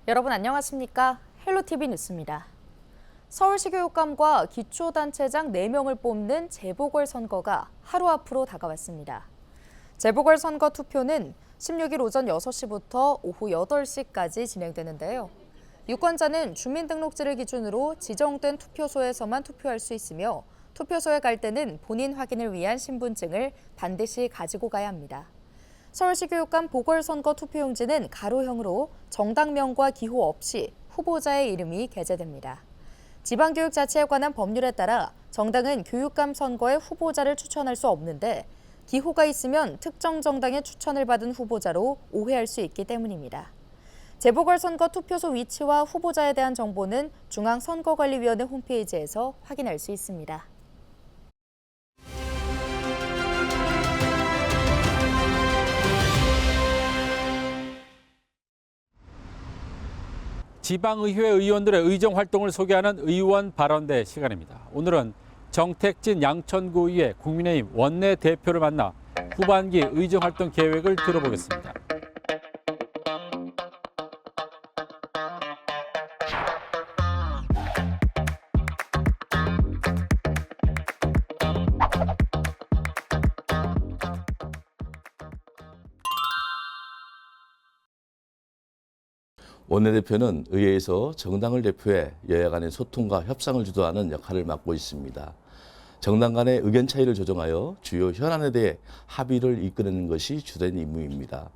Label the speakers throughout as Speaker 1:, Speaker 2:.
Speaker 1: 여러분 안녕하십니까? 헬로티비 뉴스입니다. 서울시 교육감과 기초단체장 4명을 뽑는 재보궐선거가 하루 앞으로 다가왔습니다. 재보궐선거 투표는 16일 오전 6시부터 오후 8시까지 진행되는데요. 유권자는 주민등록지를 기준으로 지정된 투표소에서만 투표할 수 있으며 투표소에 갈 때는 본인 확인을 위한 신분증을 반드시 가지고 가야 합니다. 서울시 교육감 보궐선거 투표용지는 가로형으로 정당명과 기호 없이 후보자의 이름이 게재됩니다. 지방교육자치에 관한 법률에 따라 정당은 교육감 선거에 후보자를 추천할 수 없는데 기호가 있으면 특정 정당의 추천을 받은 후보자로 오해할 수 있기 때문입니다. 재보궐선거 투표소 위치와 후보자에 대한 정보는 중앙선거관리위원회 홈페이지에서 확인할 수 있습니다.
Speaker 2: 지방의회 의원들의 의정 활동을 소개하는 의원 발언대 시간입니다. 오늘은 정택진 양천구의회 국민의힘 원내대표를 만나 후반기 의정 활동 계획을 들어보겠습니다.
Speaker 3: 원내대표는 의회에서 정당을 대표해 여야 간의 소통과 협상을 주도하는 역할을 맡고 있습니다. 정당 간의 의견 차이를 조정하여 주요 현안에 대해 합의를 이끌어내는 것이 주된 임무입니다.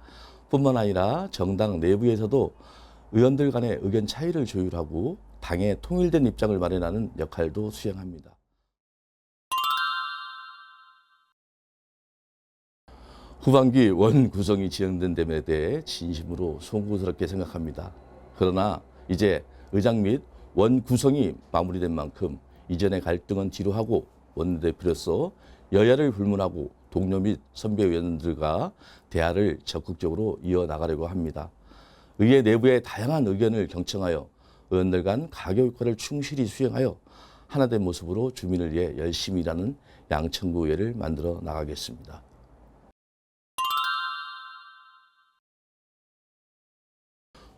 Speaker 3: 뿐만 아니라 정당 내부에서도 의원들 간의 의견 차이를 조율하고 당의 통일된 입장을 마련하는 역할도 수행합니다. 후반기 원 구성이 진행된 점에 대해 진심으로 송구스럽게 생각합니다. 그러나 이제 의장 및 원 구성이 마무리된 만큼 이전의 갈등은 뒤로하고 원내대표로서 여야를 불문하고 동료 및 선배 의원들과 대화를 적극적으로 이어나가려고 합니다. 의회 내부의 다양한 의견을 경청하여 의원들 간 가교 역할을 충실히 수행하여 하나된 모습으로 주민을 위해 열심히 일하는 양천구 의회를 만들어 나가겠습니다.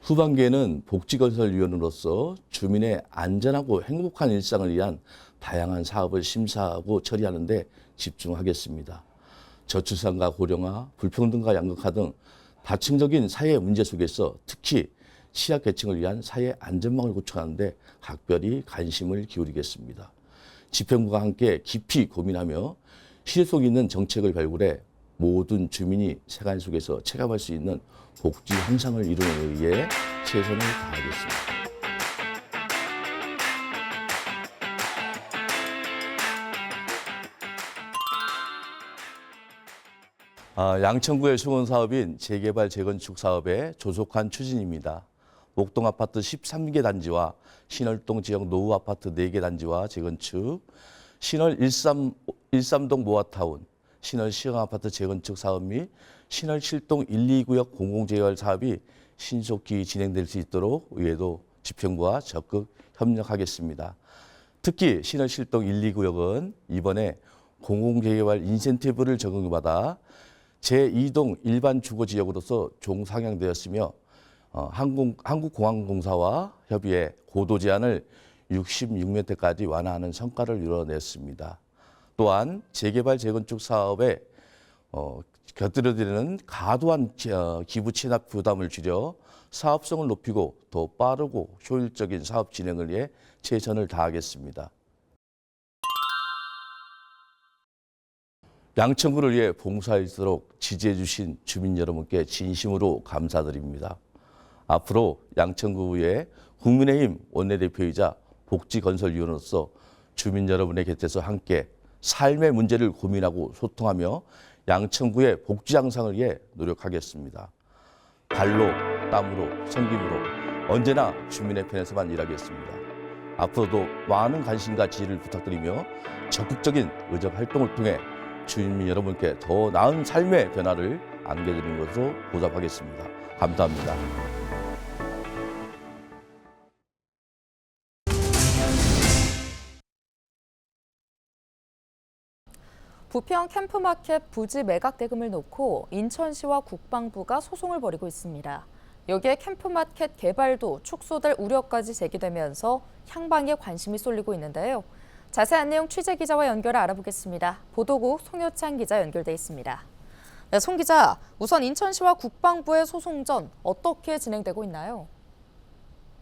Speaker 3: 후반기에는 복지건설위원으로서 주민의 안전하고 행복한 일상을 위한 다양한 사업을 심사하고 처리하는 데 집중하겠습니다. 저출산과 고령화, 불평등과 양극화 등 다층적인 사회 문제 속에서 특히 취약계층을 위한 사회 안전망을 구축하는 데 각별히 관심을 기울이겠습니다. 집행부가 함께 깊이 고민하며 실속 있는 정책을 발굴해 모든 주민이 생활 속에서 체감할 수 있는 복지 향상을 이루는 데 위해 최선을 다하겠습니다. 양천구의 수원 사업인 재개발 재건축 사업의 조속한 추진입니다. 목동 아파트 13개 단지와 신월동 지역 노후 아파트 4개 단지와 재건축, 신월 13동 모아타운, 신월 시형 아파트 재건축 사업 및 신월 7동 1, 2구역 공공재개발 사업이 신속히 진행될 수 있도록 의회도 집행부와 적극 협력하겠습니다. 특히 신월 7동 1, 2구역은 이번에 공공재개발 인센티브를 적용받아 제2동 일반 주거지역으로서 종상향되었으며 한국공항공사와 협의해 고도 제한을 66m까지 완화하는 성과를 이뤄냈습니다. 또한 재개발 재건축 사업에 곁들여지는 과도한 기부 체납 부담을 줄여 사업성을 높이고 더 빠르고 효율적인 사업 진행을 위해 최선을 다하겠습니다. 양천구를 위해 봉사할수록 지지해 주신 주민 여러분께 진심으로 감사드립니다. 앞으로 양천구의 국민의힘 원내대표이자 복지건설위원으로서 주민 여러분의 곁에서 함께 삶의 문제를 고민하고 소통하며 양천구의 복지 향상을 위해 노력하겠습니다. 발로, 땀으로, 섬김으로 언제나 주민의 편에서만 일하겠습니다. 앞으로도 많은 관심과 지지를 부탁드리며 적극적인 의정 활동을 통해 주민 여러분께 더 나은 삶의 변화를 안겨드리는 것으로 보답하겠습니다. 감사합니다.
Speaker 1: 부평 캠프마켓 부지 매각 대금을 놓고 인천시와 국방부가 소송을 벌이고 있습니다. 여기에 캠프마켓 개발도 축소될 우려까지 제기되면서 향방에 관심이 쏠리고 있는데요. 자세한 내용 취재 기자와 연결해 알아보겠습니다. 보도국 송효찬 기자 연결돼 있습니다. 네, 송 기자, 우선 인천시와 국방부의 소송전 어떻게 진행되고 있나요?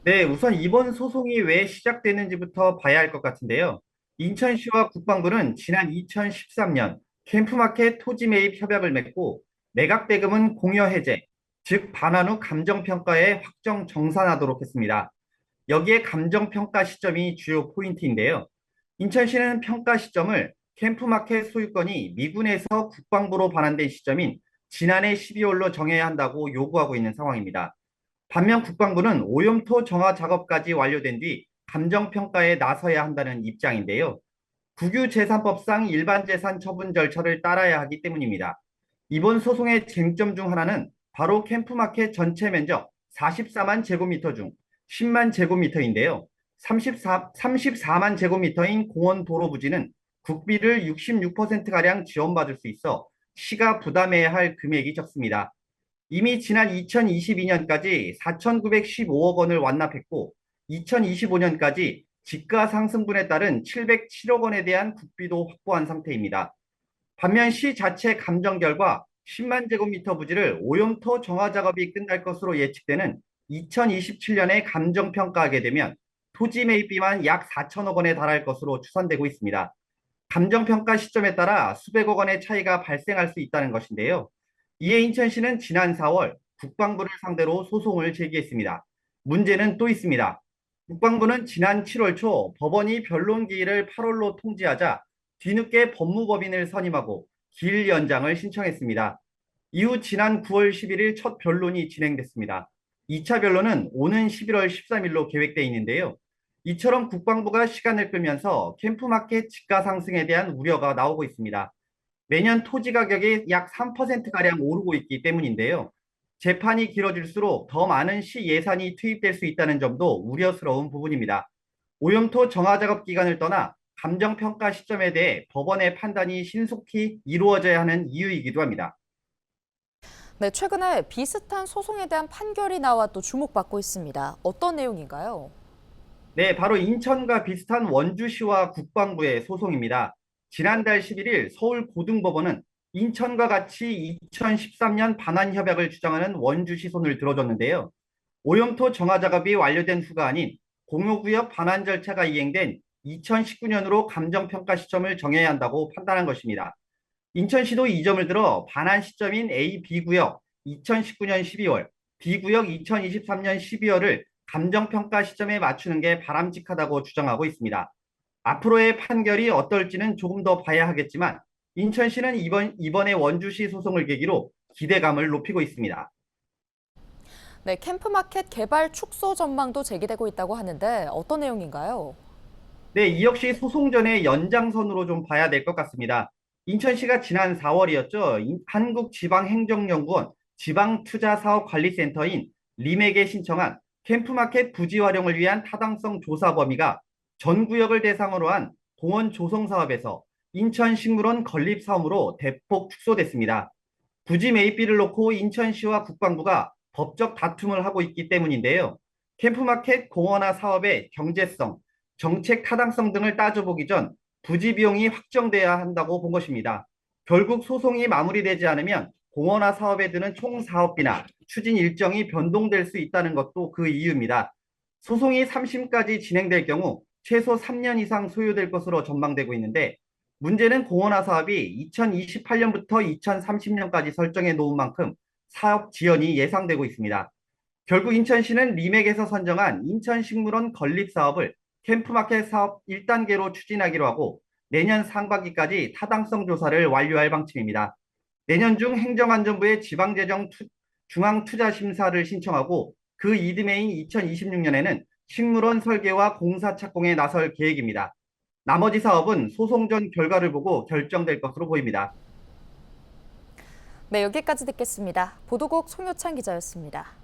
Speaker 4: 네, 우선 이번 소송이 왜 시작되는지부터 봐야 할 것 같은데요. 인천시와 국방부는 지난 2013년 캠프마켓 토지 매입 협약을 맺고 매각 대금은 공여 해제, 즉 반환 후 감정평가에 확정 정산하도록 했습니다. 여기에 감정평가 시점이 주요 포인트인데요. 인천시는 평가 시점을 캠프마켓 소유권이 미군에서 국방부로 반환된 시점인 지난해 12월로 정해야 한다고 요구하고 있는 상황입니다. 반면 국방부는 오염토 정화 작업까지 완료된 뒤 감정평가에 나서야 한다는 입장인데요. 국유재산법상 일반재산 처분 절차를 따라야 하기 때문입니다. 이번 소송의 쟁점 중 하나는 바로 캠프마켓 전체 면적 44만 제곱미터 중 10만 제곱미터인데요. 34만 제곱미터인 공원 도로 부지는 국비를 66%가량 지원받을 수 있어 시가 부담해야 할 금액이 적습니다. 이미 지난 2022년까지 4,915억 원을 완납했고 2025년까지 지가 상승분에 따른 707억 원에 대한 국비도 확보한 상태입니다. 반면 시 자체 감정 결과 10만 제곱미터 부지를 오염토 정화 작업이 끝날 것으로 예측되는 2027년에 감정평가하게 되면 토지 매입비만 약 4천억 원에 달할 것으로 추산되고 있습니다. 감정평가 시점에 따라 수백억 원의 차이가 발생할 수 있다는 것인데요. 이에 인천시는 지난 4월 국방부를 상대로 소송을 제기했습니다. 문제는 또 있습니다. 국방부는 지난 7월 초 법원이 변론 기일을 8월로 통지하자 뒤늦게 법무법인을 선임하고 기일 연장을 신청했습니다. 이후 지난 9월 11일 첫 변론이 진행됐습니다. 2차 변론은 오는 11월 13일로 계획되어 있는데요. 이처럼 국방부가 시간을 끌면서 캠프마켓 지가 상승에 대한 우려가 나오고 있습니다. 매년 토지 가격이 약 3%가량 오르고 있기 때문인데요. 재판이 길어질수록 더 많은 시 예산이 투입될 수 있다는 점도 우려스러운 부분입니다. 오염토 정화 작업 기간을 떠나 감정평가 시점에 대해 법원의 판단이 신속히 이루어져야 하는 이유이기도 합니다.
Speaker 1: 네, 최근에 비슷한 소송에 대한 판결이 나와 또 주목받고 있습니다. 어떤 내용인가요?
Speaker 4: 네, 바로 인천과 비슷한 원주시와 국방부의 소송입니다. 지난달 11일 서울고등법원은 인천과 같이 2013년 반환협약을 주장하는 원주시 손을 들어줬는데요. 오염토 정화 작업이 완료된 후가 아닌 공유구역 반환 절차가 이행된 2019년으로 감정평가 시점을 정해야 한다고 판단한 것입니다. 인천시도 이 점을 들어 반환 시점인 A, B구역 2019년 12월, B구역 2023년 12월을 감정평가 시점에 맞추는 게 바람직하다고 주장하고 있습니다. 앞으로의 판결이 어떨지는 조금 더 봐야 하겠지만 인천시는 이번에 원주시 소송을 계기로 기대감을 높이고 있습니다.
Speaker 1: 네, 캠프마켓 개발 축소 전망도 제기되고 있다고 하는데 어떤 내용인가요?
Speaker 4: 네, 이 역시 소송 전의 연장선으로 좀 봐야 될 것 같습니다. 인천시가 지난 4월이었죠. 한국지방행정연구원 지방투자사업관리센터인 리맥에 신청한 캠프마켓 부지 활용을 위한 타당성 조사 범위가 전 구역을 대상으로 한 공원 조성 사업에서 인천식물원 건립 사업으로 대폭 축소됐습니다. 부지 매입비를 놓고 인천시와 국방부가 법적 다툼을 하고 있기 때문인데요. 캠프마켓 공원화 사업의 경제성, 정책 타당성 등을 따져보기 전 부지 비용이 확정돼야 한다고 본 것입니다. 결국 소송이 마무리되지 않으면 공원화 사업에 드는 총 사업비나 추진 일정이 변동될 수 있다는 것도 그 이유입니다. 소송이 3심까지 진행될 경우 최소 3년 이상 소요될 것으로 전망되고 있는데 문제는 공원화 사업이 2028년부터 2030년까지 설정해 놓은 만큼 사업 지연이 예상되고 있습니다. 결국 인천시는 리맥에서 선정한 인천식물원 건립 사업을 캠프마켓 사업 1단계로 추진하기로 하고 내년 상반기까지 타당성 조사를 완료할 방침입니다. 내년 중 행정안전부의 지방재정 중앙투자심사를 신청하고 그 이듬해인 2026년에는 식물원 설계와 공사 착공에 나설 계획입니다. 나머지 사업은 소송 전 결과를 보고 결정될 것으로 보입니다.
Speaker 1: 네, 여기까지 듣겠습니다. 보도국 송효찬 기자였습니다.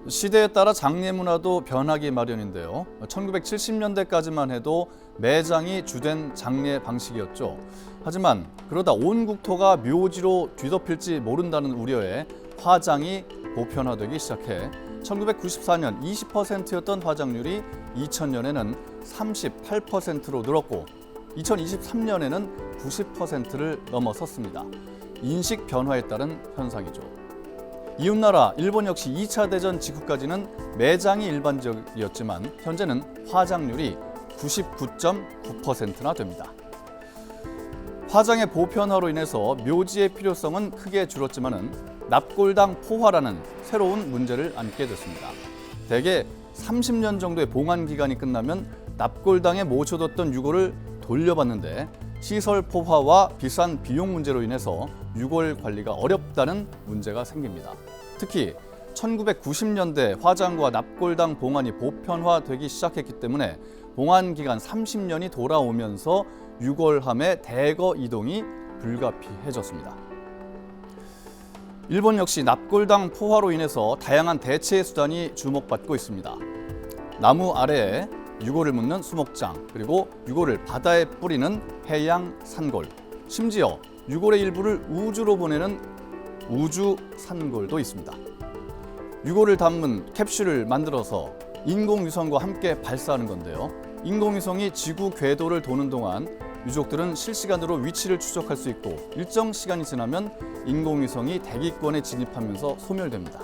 Speaker 5: 시대에 따라 장례 문화도 변하기 마련인데요. 1970년대까지만 해도 매장이 주된 장례 방식이었죠. 하지만 그러다 온 국토가 묘지로 뒤덮일지 모른다는 우려에 화장이 보편화되기 시작해 1994년 20%였던 화장률이 2000년에는 38%로 늘었고 2023년에는 90%를 넘어섰습니다. 인식 변화에 따른 현상이죠. 이웃나라 일본 역시 2차 대전 직후까지는 매장이 일반적이었지만 현재는 화장률이 99.9%나 됩니다. 화장의 보편화로 인해서 묘지의 필요성은 크게 줄었지만은 납골당 포화라는 새로운 문제를 안게 됐습니다. 대개 30년 정도의 봉안 기간이 끝나면 납골당에 모셔뒀던 유골을 돌려받는데 시설 포화와 비싼 비용 문제로 인해서 유골 관리가 어렵다는 문제가 생깁니다. 특히 1990년대 화장과 납골당 봉안이 보편화되기 시작했기 때문에 봉안 기간 30년이 돌아오면서 유골함의 대거 이동이 불가피해졌습니다. 일본 역시 납골당 포화로 인해서 다양한 대체 수단이 주목받고 있습니다. 나무 아래에 유골을 묻는 수목장, 그리고 유골을 바다에 뿌리는 해양 산골, 심지어 유골의 일부를 우주로 보내는 우주 산골도 있습니다. 유골을 담은 캡슐을 만들어서 인공위성과 함께 발사하는 건데요. 인공위성이 지구 궤도를 도는 동안 유족들은 실시간으로 위치를 추적할 수 있고 일정 시간이 지나면 인공위성이 대기권에 진입하면서 소멸됩니다.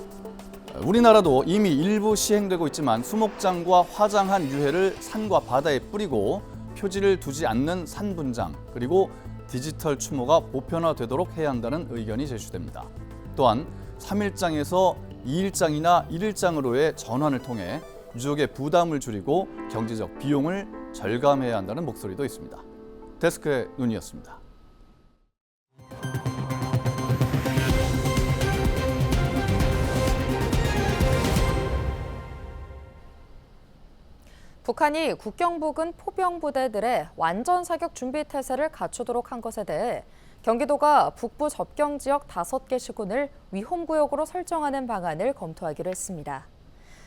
Speaker 5: 우리나라도 이미 일부 시행되고 있지만 수목장과 화장한 유해를 산과 바다에 뿌리고 표지를 두지 않는 산분장, 그리고 디지털 추모가 보편화되도록 해야 한다는 의견이 제시됩니다. 또한 3일장에서 2일장이나 1일장으로의 전환을 통해 유족의 부담을 줄이고 경제적 비용을 절감해야 한다는 목소리도 있습니다. 데스크의 눈이었습니다.
Speaker 1: 북한이 국경 부근 포병 부대들의 완전 사격 준비 태세를 갖추도록 한 것에 대해 경기도가 북부 접경 지역 5개 시군을 위험구역으로 설정하는 방안을 검토하기로 했습니다.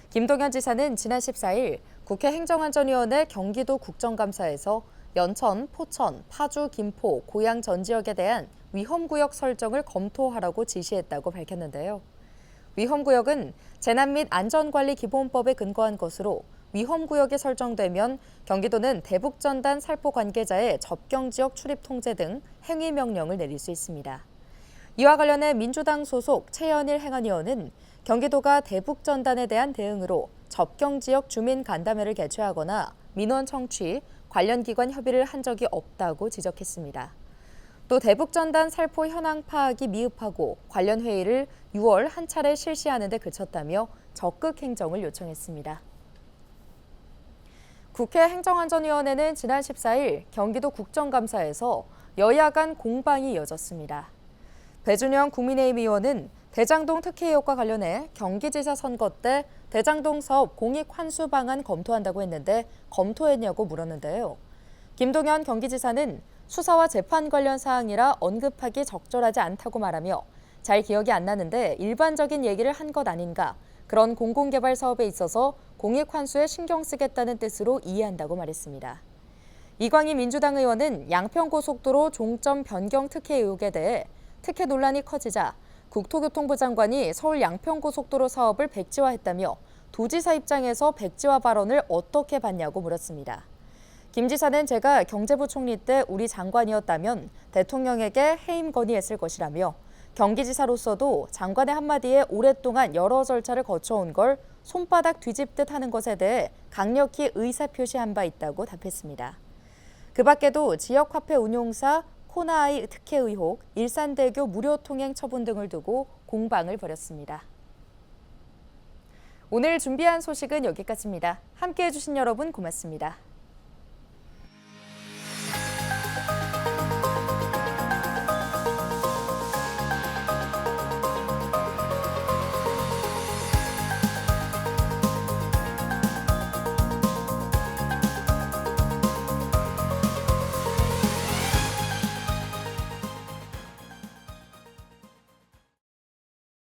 Speaker 1: 김동연 지사는 지난 14일 국회 행정안전위원회 경기도 국정감사에서 연천, 포천, 파주, 김포, 고양 전 지역에 대한 위험구역 설정을 검토하라고 지시했다고 밝혔는데요. 위험구역은 재난 및 안전관리기본법에 근거한 것으로 위험구역이 설정되면 경기도는 대북전단 살포 관계자의 접경지역 출입 통제 등 행위명령을 내릴 수 있습니다. 이와 관련해 민주당 소속 최현일 행안위원은 경기도가 대북전단에 대한 대응으로 접경지역 주민 간담회를 개최하거나 민원 청취, 관련 기관 협의를 한 적이 없다고 지적했습니다. 또 대북전단 살포 현황 파악이 미흡하고 관련 회의를 6월 한 차례 실시하는 데 그쳤다며 적극 행정을 요청했습니다. 국회 행정안전위원회는 지난 14일 경기도 국정감사에서 여야 간 공방이 이어졌습니다. 배준영 국민의힘 의원은 대장동 특혜 의혹과 관련해 경기지사 선거 때 대장동 사업 공익 환수 방안 검토한다고 했는데 검토했냐고 물었는데요. 김동연 경기지사는 수사와 재판 관련 사항이라 언급하기 적절하지 않다고 말하며 잘 기억이 안 나는데 일반적인 얘기를 한 것 아닌가, 그런 공공개발 사업에 있어서 공익 환수에 신경 쓰겠다는 뜻으로 이해한다고 말했습니다. 이광희 민주당 의원은 양평고속도로 종점 변경 특혜 의혹에 대해 특혜 논란이 커지자 국토교통부 장관이 서울 양평고속도로 사업을 백지화했다며 도지사 입장에서 백지화 발언을 어떻게 봤냐고 물었습니다. 김 지사는 제가 경제부 총리 때 우리 장관이었다면 대통령에게 해임 건의했을 것이라며 경기지사로서도 장관의 한마디에 오랫동안 여러 절차를 거쳐온 걸 손바닥 뒤집듯 하는 것에 대해 강력히 의사표시한 바 있다고 답했습니다. 그 밖에도 지역화폐 운용사 코나아이 특혜 의혹, 일산대교 무료 통행 처분 등을 두고 공방을 벌였습니다. 오늘 준비한 소식은 여기까지입니다. 함께해 주신 여러분 고맙습니다.